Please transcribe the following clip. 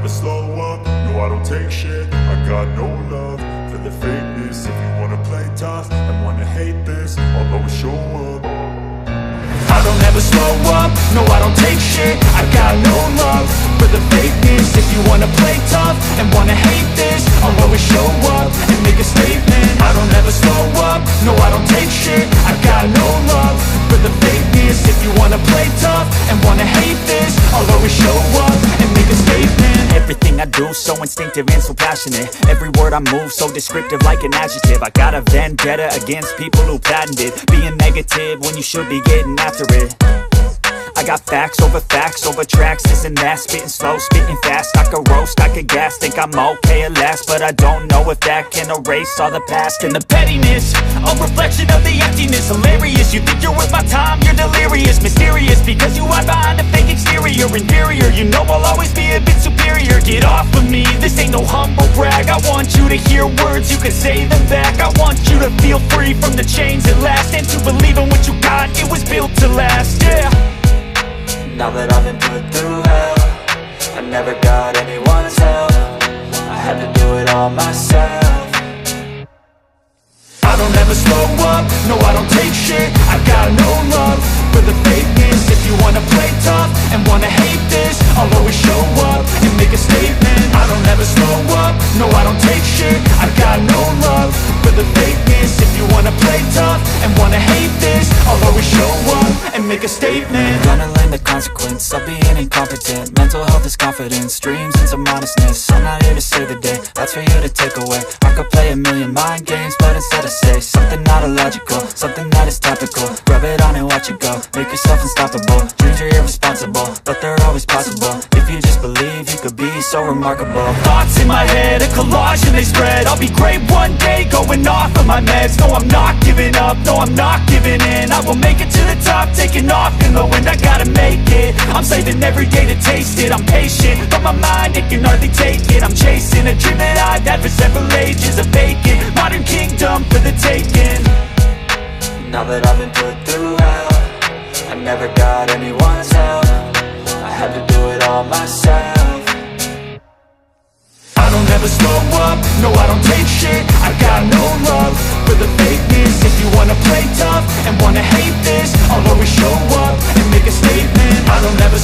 never slow up, no I don't take shit. I got no love for the fakeness. If you wanna play tough and wanna hate this, I'll always show up. I don't ever slow up, no I don't take shit. I got no love for the fakeness. If you wanna play tough and wanna hate this, I'll always show up and make a statement. I don't ever slow up, no I don't take shit. I got no love for the fakeness. If you wanna play tough and wanna hate this, I'll always show up and make a statement. Everything I do so instinctive and so passionate. Every word I move so descriptive like an adjective. I got a vendetta against people who patented being negative when you should be getting after it. I got facts over tracks, this and that. Spitting slow, spitting fast. I could roast, I could gas. Think I'm okay at last, but I don't know if that can erase all the past. And the pettiness, a reflection of the emptiness. Hilarious, you think you're worth my time, you're delirious. Mysterious, because you hide behind a fake exterior. Inferior, you know I'll always be a bit superior. Get off of me, this ain't no humble brag. I want you to hear words, you can say them back. I want you to feel free from the chains at last, and to believe in what you got, it was built to last, yeah. Now that I've been put through hell, I never got anyone's help. I had to do it all myself. I don't ever slow up, no I don't take shit. I got no love for the fakeness. If you wanna play tough and wanna hate this, I'll always show up and make a statement. I don't ever slow up, no I don't take shit. I got no love for the fakeness. If you wanna play tough and wanna hate this, I'll always show up and make a statement. Gonna learn the consequence of being incompetent. Mental health is confidence, dreams and some modestness. I'm not here to save the day, that's for you to take away. I could play a million mind games, but instead I say something not illogical, something that is topical. Rub it on and watch it go, make yourself unstoppable. Dreams are irresponsible, but they're always possible. If you just believe, you could be so remarkable. Thoughts in my head, a collage and they spread. I'll be great one day, going off of my meds. No, I'm not giving up, no, I'm not giving in. I will make it to the top, taking off in the wind. I gotta make it, I'm saving every day to taste it. I'm patient, but my mind, it can hardly take it. I'm chasing a dream that I've had for several ages. A vacant, modern kingdom for the taking. Now that I've been put through hell, I never got anyone's help. I had to do it all myself. I don't ever slow up, no I don't take shit. I got no love for the fakeness. If you wanna play tough and wanna hate this, I'll always show up and make a statement. I don't ever